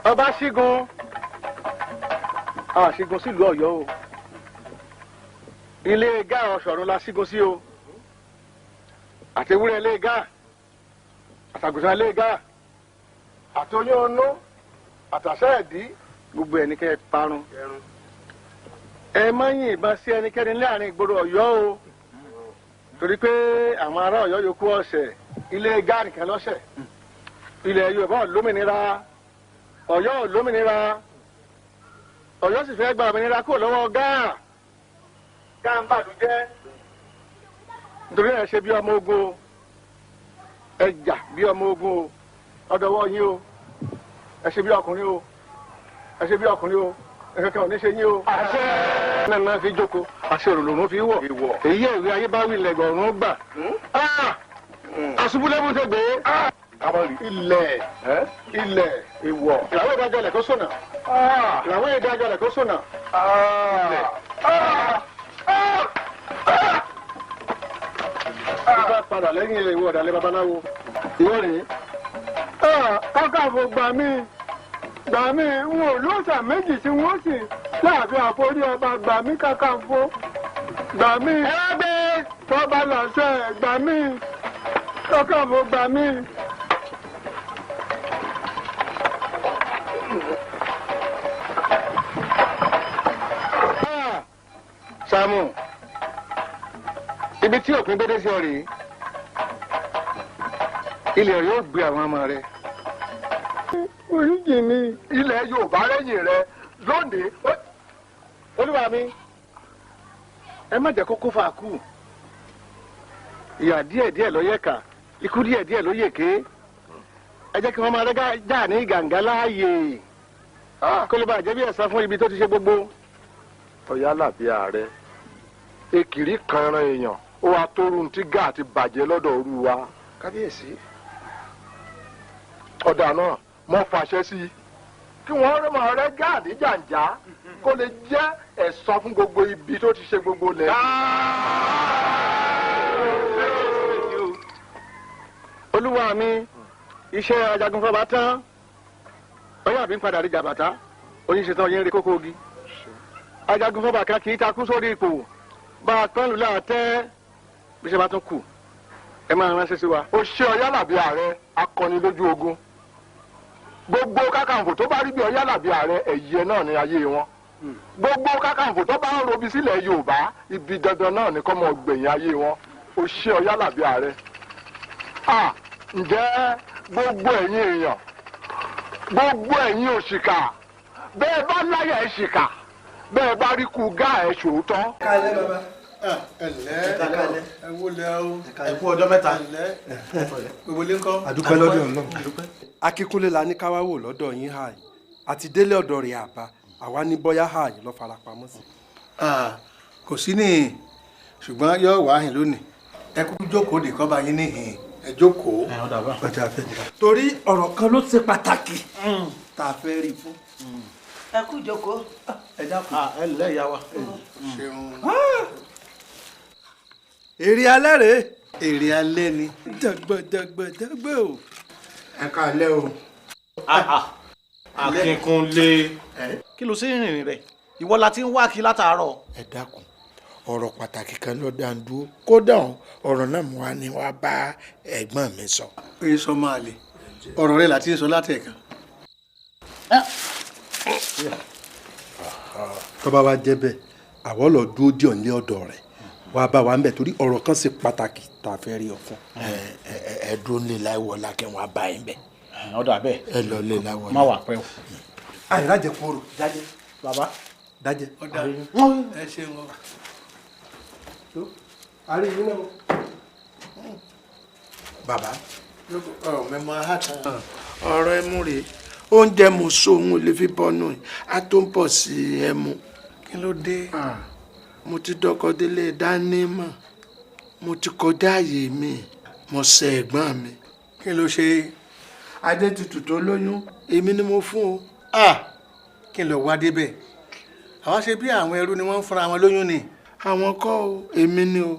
K: ọba ṣígun ṣígun sílùú Ọ̀yọ́ o ilé gáà ọ̀ṣọ̀run la ṣígun sí o àtẹwúrẹ́ ilé gáà àtàgùsàn ilé gáà àtọyún ọnú àtàṣẹ ẹ̀dí gbogbo ẹnikẹ́ parun ẹ má yìnbọn sí ẹnikẹ́ni láàrin ìgboro Ọ̀yọ́ o torí pé àwọn ará Ọ̀yọ́ yòókù ọ̀sẹ̀ ilé gáà nìkan lọ́sẹ̀ ilẹ̀ Yorùbá lómìnira Ọ̀yọ́ lómìnira Ọ̀yọ́ sì fẹ́ gba òmìnira kúrò lọ́wọ́ gáà gáà ń bàdújẹ́ nítorí ẹ ṣe bí ọmọ ogun ẹ jà bí ọmọ ogun ọdọwọ́ yín o ẹ ṣe bí ọkùnrin o ẹ ṣe bí ọkùnrin o ẹ̀kẹ́kẹ́ ò ní ṣe yín o. àṣẹ náà fi jókòó àṣẹ òrùlùmọ́ fi wọ̀ èyí ìwé ayé bá wí ilẹ̀ ọ̀run gbà. àṣubúlẹ́mú tó gbé ilẹ̀ ìwọ̀ ìràwọ̀ ìdájọ́ ilẹ̀ kó sọ̀nà ìràwọ̀ ìdájọ́ ilẹ̀ kó sọ̀nà. ìgbà padà lẹ́yìn ìwọ ọ̀dàlẹ̀ babaláwo ìwọ rèé. kákàfọ̀ gbà mí n ò lóòsà méjì tí wọ́n sì láàfin àforí ọba gbà mí kákàfọ̀ gbà mí tọ́ba lọ́sẹ̀ gbà mí kákàfọ̀ gbà mí. Sàámù ibi tí òpin gbédé sí ọ rèé ilẹ̀ rẹ̀ yóò gbé àwọn ọmọ rẹ̀. oríjì mi. ilẹ̀ Yorùbá rẹ̀yìn rẹ lónìí. olúwa mi ẹ má jẹ́ kókó fà kú ìyà díẹ̀díẹ̀ ló yẹ ká ikú díẹ̀díẹ̀ ló yè ké ẹ jẹ́ kí wọ́n máa rẹ́gá jà ní gàǹgà láàyè kó lè bàa jẹ́ bí ẹ̀san fún ibi tó ti ṣe gbogbo. ọ̀yá làbí ààrẹ ekiri kan ran èèyàn ó wàá tóru tí gáà ti bàjẹ́ lọ́dọ̀ òru wa. kábíyèsí. ọ̀dà náà mo fàṣẹ sí i kí wọ́n máa rẹ́ gáàdì jàǹjà kó lè jẹ́ ẹ̀san fún gbogbo ibi tó ti ṣe gbogbo lẹ̀. olúwa mi iṣẹ́ ajagunfọba tán ọyọ́ àbí ń padà rí jàbàtà oníṣetán yẹn rí kókó ogi ajagunfọba kan kì í takú sórí ipò bá a tán lù láàtẹ́ bí ṣe bá tún kù ẹ máa ránṣẹ́ sí wa. ó ṣe Ọ̀yálàbí ààrẹ akọni lójú ogun gbogbo kákàǹfò tó bá rí bí Ọ̀yálàbí ààrẹ ẹ̀yẹ náà ní ayé wọn gbogbo kákàǹfò tó bá ń robi sílẹ̀ Yorùbá ibi dandan náà ní kọ́mọ gbẹ̀yìn ayé wọn ó ṣe Ọ̀yálàbí ààrẹ. ǹjẹ́ gbogbo ẹ̀yin èèyàn gbogbo ẹ̀yin òṣìkà bẹ́ẹ̀ bá láyà ẹ̀ ṣìkà bẹ́ẹ̀ bá rí kú gá ẹ̀ ṣòótọ́.
B: kálẹ̀ bàbá ẹ wo lẹ o ẹ kú ọjọ́ mẹ́ta gbogbo lé ńkọ́.
L: àdúpẹ́ lọ́dọ̀ náà. Akínkúnlé la ní káwá wò lọ́dọ̀ yín háàyè àti délé ọ̀dọ̀ rẹ̀ àbá àwa ní bọ́yá háàyè lọ́ farapamọ́ sí.
B: kò sí ní ṣùgbọ́n yóò wá hìn lónìí ẹ kúkú jókòó dè kọ́ bá yín níhìn ẹ jókòó. ọjà fẹ́
L: torí ọ̀rọ̀ kan ló ṣe pàtàkì tá a fẹ́ rí fún.
H: ẹ kú ìjókòó.
L: ẹ dákun.
B: ẹ lẹ́ ìyá wa.
L: èrè alẹ́ rèé.
B: èrè alẹ́ ni.
L: dàgbàdàgbàdàgbà o.
J: ẹ káalẹ́ o.
M: Akínkúnlé kí ló ṣe ń rìnrìn rẹ̀ ìwọ la ti ń wá kí látàárọ̀.
K: ẹ dákun ọ̀rọ̀ pàtàkì kan ló dá ń dúró kódà ọ̀rọ̀ náà mo wá ní wàá bá ẹ̀gbọ́n mi sọ.
B: pé sọ máa lè ọ̀rọ̀ rẹ̀ láti sọ látẹ̀kan.
L: tó bá wá jẹ́ bẹ́ẹ̀ àwọ̀ lọ dúró díọ̀ nílé ọ̀dọ̀ rẹ̀ wàá bá wa ń bẹ̀ torí ọ̀rọ̀ kan ṣe pàtàkì tá a fẹ́ rí ọ fún.
K: ẹ dúró nílé láìwọ lákẹ́ wọn bá yín bẹ̀.
M: ọ̀dọ̀ abẹ́
K: ẹ lọ lé láìwọ.
M: má wà pẹ́ o.
L: àyìnlá jẹ kúrò.
M: jáde bàbá.
L: dájẹ.
B: ọ̀dà ẹ ṣeun o.
L: àrí yìí náà.
K: bàbá
B: ọ̀rọ̀ mẹ́mọ́ àhàtàn.
K: ọ̀rọ̀ ẹmu rèé oúnjẹ mo so òun ò lè fi bọ́nú ẹ̀ á tó ń pọ̀ sí ẹmu.
B: kí ló dé.
K: mo ti dọ́kọ délé dání mọ̀ mo ti kọjá àyè mi mo ṣe ẹ̀gbọ́n mi.
B: kí ló ṣe.
K: Adétutù tó lóyún èmi ni mo fún o.
B: kí ló wá débẹ̀ àwa ṣe bí àwọn ẹrú ni wọ́n ń fúnra wọn lóyún ni.
K: àwọn kọ́ o èmi ni o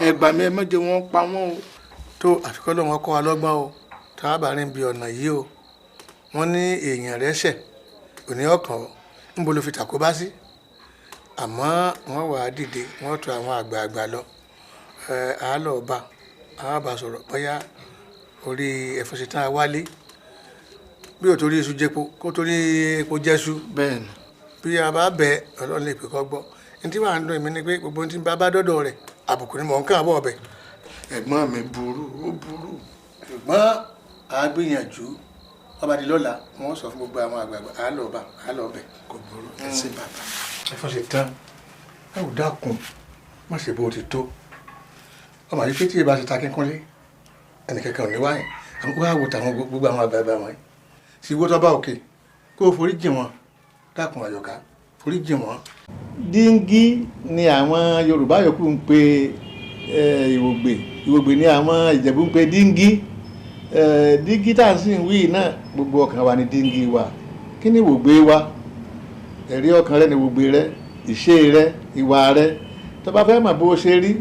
K: ẹgbà mi ẹ mọ́jẹ wọn pa wọ́n o.
B: tó àfikún lọ́wọ́ kọ́ wa lọ́gbọ́n o tá a bá rìn bí ọ̀nà yìí o wọ́n ní èèyàn rẹ̀ ṣẹ̀ òní ọkàn níbo ló fi tàkóbá sí àmọ́ wọ́n wà á dìde wọ́n tọ̀ àwọn àgbààgbà lọ àálọ̀ ọba àwọn àbá sọ̀rọ̀ bóyá orí Ẹfúnsetán wálé bí ò torí iṣu jẹpo kó torí epo jẹ́ṣu
K: bẹ́ẹ̀ ni
B: bí a bá bẹ Ọlọ́run lè pè kọ́ gbọ́ ní tí wàá ń dùn mí ni pé gbogbo ohun tí bá bá dọ́dọ̀ rẹ̀ àbùkù ni mò ń kàn bọ̀ ọbẹ̀.
K: ẹ̀gbọ́n mi burú ó burú.
B: ṣùgbọ́n a gbìyànjú ọba di lọ́la wọ́n sọ fún gbogbo àwọn àgbààgbà àálọ̀ ọbẹ̀.
K: kò burú ẹ ṣé bàbá.
B: Ẹfúnsetán ẹ ò dákun má ṣe bó ti tó ọmọ yìí pé tí ìbá ti ta Akínkúnlé ẹnìkankan ò ní wáyé àwọn wá wò tàwọn gbogbo àwọn àgbààgbà wọn sì wó tọ́ bá òkè kó o forí jì wọn dákun àyọ̀ká forí jì wọn. díngí ni àwọn Yorùbá yòókù ń pe ìwògbé ni àwọn Ìjẹ̀bú ń pe díngí díngí tá à ń sìn wí náà gbogbo ọkàn wa ni díngí wa kí ni ìwògbé wa ẹ̀rí ọkàn rẹ ni ìwògbé rẹ ìṣe rẹ ìwà rẹ tó bá fẹ́ mọ̀ bó ṣe rí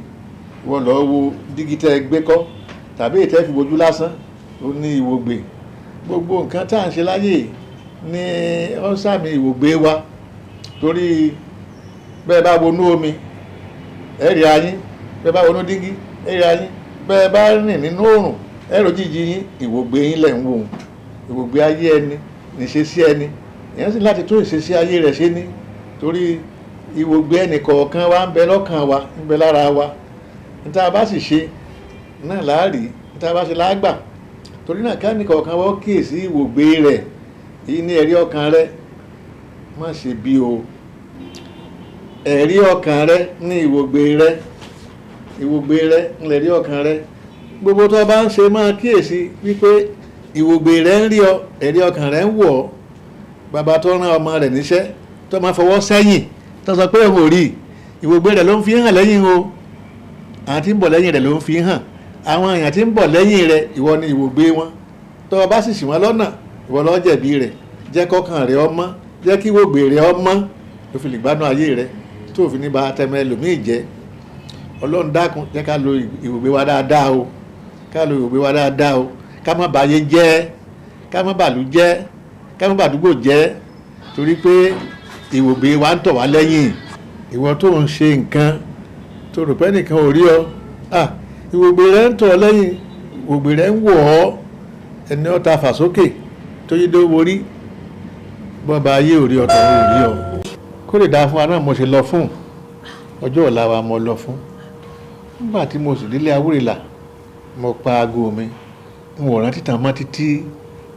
B: wọ́n lọ́ọ́ wo díngí tẹ́ gbé kọ́ tàbí ìtẹ́ fi wojú lásán ó ní ìwògbé gbogbo nǹkan tá à ń ṣe láyè ní ọ́sàmì ìwògbé wa torí bẹ́ẹ̀ bá wọnú omi ẹ̀rí ayín bẹ́ẹ̀ bá wọnú díngí ẹ̀rí ayín bẹ́ẹ̀ bá rìn nínú oòrùn ẹ̀rọ jíjí yín ìwògbé yín lẹ̀ ń wò ó ìwògbé ayé ẹni níṣesí ẹni èèyàn sì láti tún ìṣesí ayé rẹ̀ ṣe ní torí ìwògbé ẹnì kọ̀ọ̀kan wa ń bẹ lọ́kàn wa ń bẹ lára wa níta bá sì ṣe náà láàrí níta bá ṣe láàgbà torí náà ká ní kọ̀ọ̀kan wọ́n kíyèsí ìwògbé rẹ̀ èyí ní ẹ̀rí ọkàn rẹ̀ má ṣe bí o ẹ̀rí ọkàn rẹ̀ ní ìwògbé rẹ̀ ní ẹ̀rí ọkàn rẹ̀ gbogbo tó bá ń ṣe máa kíyèsí wípé ìwògbé rẹ̀ ń rí ọ ẹ̀rí ọkàn rẹ̀ ń wọ̀ ọ́ bàbá tó rán ọmọ rẹ̀ níṣẹ́ tó máa fọwọ́ sẹ́yìn tó sọ pé òun ò rí ìwògbé rẹ̀ ló ń fi hàn lẹ́yìn o àwọn tí ń bọ̀ lẹ́yìn rẹ̀ ló ń fi hàn àwọn èèyàn tí ń bọ̀ lẹ́yìn rẹ̀ ìwọ ni ìwògbé wọn tó o bá sì ṣì wọ́n lọ́nà ìwọ ló jẹ̀bi rẹ̀ jẹ́ kọ́kàn rẹ̀ ọmọ jẹ́ kí ìwògbé rẹ̀ ọmọ ló fi lè gbádùn ayé rẹ̀ tó o fi ní ba tẹmẹ ẹlòmíì jẹ́ Ọlọ́run dákun jẹ́ ká lo ìwògbé wa dáadáa o ká lo ìwògbé wa dáadáa o ká má bàyé jẹ́ ká má bàlú jẹ́ ká má bàdúgbò jẹ́ torí pé ìwògbé wa ń tọ̀ wá lẹ́yìn ìwọ tó ń ṣe nǹkan tó rò pé nìkan ò rí ọ ìwògbé rẹ ń tọ̀ ọ́ lẹ́yìn ìwògbé rẹ ń wọ̀ ọ́ ẹni ọ̀ta fàsókè tó yí dó borí bọ́ba ayé ò rí ọ̀tọ̀ ò rí ọ kó lè dáa fún wa náà mo ṣe lọ fún ọjọ́ ọ̀la wa mo lọ fún nígbà tí mo sì délé awúrẹ́là mo pa aago mi n ò rántí tàn mọ́ títí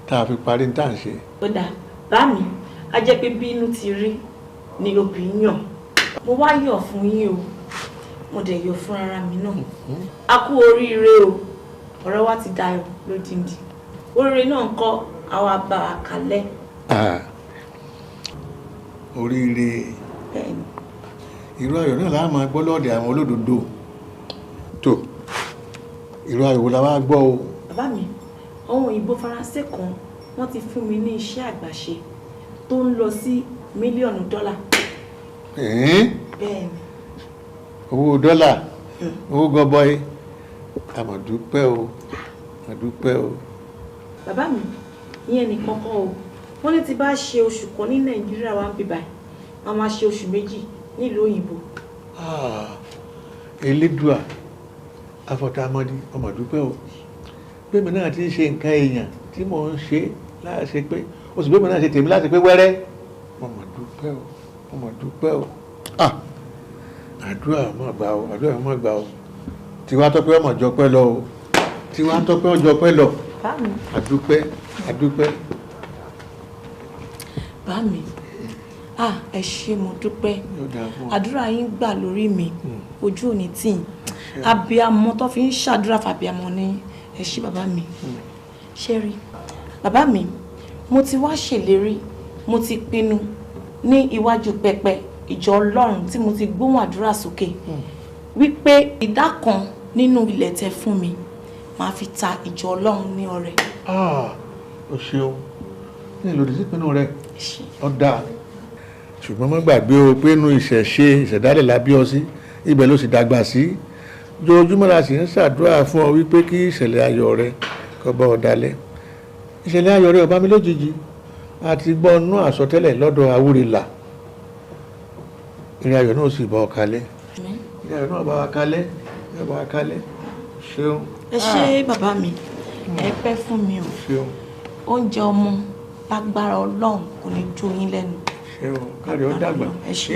B: tá a fi parí ní tá à ń ṣe.
N: ó dáa bá mi a jẹ́ pé bí inú ti rí ni obì ń yàn mo wá yọ̀ fún yín o mo dẹ̀ yọ̀ fún ara mi náà a kú oríire o ọ̀rọ̀ wa ti dayọ̀ lódìndí oríire náà ń kọ́ àwa bá a kalẹ̀.
B: oríire irú ayọ̀ náà láà máa gbọ́ lọ́ọ̀dẹ̀ àwọn olódodo
I: ìró ayọ̀ wo la wá gbọ́ o.
N: bàbá mi àwọn òyìnbó faransé kan wọ́n ti fún mi ní iṣẹ́ àgbàṣe tó ń lọ sí mílíọ̀nù dọ́là. bẹ́ẹ̀ ni.
I: owó dọ́là owó gọbọi àmọ̀dúpẹ́ o àdúpẹ́ o.
N: bàbá mi ìyẹn nìkan kọ́ o wọ́n ní ti bá ṣe oṣù kan ní nàìjíríà wa ń bí báyìí wọ́n máa ṣe oṣù méjì nílùú òyìnbó.
I: elédùà afọ̀tàmọ́dí ọmọdúpẹ́ o gbẹ̀mí náà ti ń ṣe nǹkan èèyàn tí mò ń ṣe láṣẹ pé oṣù gbẹ̀mí náà ṣe tèmi láti pé wẹ́rẹ́ ọmọdúpẹ́ o ọmọdúpẹ́ o. àdúrà mọ̀ gbà o àdúrà mọ̀ gbà o tiwa tọ́pẹ́ ọmọ jọpẹ́ lọ o tiwa tọ́pẹ́ ọjọpẹ́ lọ àdúpẹ́ àdúpẹ́.
N: bá mi ẹ ṣé mo dúpẹ́ àdúrà yín gbà lórí mi ojú òní tì yín abiyamọ tó fi ń ṣàdúrà fàbíamọ ní ẹ ṣé bàbá mi ṣe rí bàbá mi mo ti wá ṣèlérí mo ti pinnu ní iwájú pẹpẹ ìjọ Ọlọ́run tí mo ti gbóhùn àdúrà sókè wípé ìdá kan nínú ilẹ̀ tẹ́ fún mi máa fi ta ìjọ Ọlọ́run ní ọrẹ.
I: o ṣeun ní ìlòdì sí ìpinnu rẹ ọ̀dà ṣùgbọ́n má gbàgbé o pé inú ìṣẹ̀ṣe ìṣẹ̀dálẹ̀ la bí ọ sí ibẹ̀ ló sì dàgbà sí ojoojúmọ́ la sì ń ṣàdúrà fún ọ wípé kí ìṣẹ̀lẹ̀ ayọ̀ rẹ kó bá ọ dalẹ̀ ìṣẹ̀lẹ̀ ayọ̀ rẹ ó bá mi lójijì àti gbọ́ inú àsọtẹ́lẹ̀ lọ́dọ̀ àwúrẹ́là ìrìn ayọ̀ náà sì bá ọ kalẹ̀ ìrìn ayọ̀ náà bá wa kalẹ̀ yóò bá wa kalẹ̀ ṣeun.
N: ẹ ṣé bàbá mi ẹ pẹ́ fún mi o oúnjẹ ọmọ lágbára Ọlọ́run kò ní jó yín lẹ́nu.
I: ṣeun kárí ó dàgbà
N: ẹ ṣé.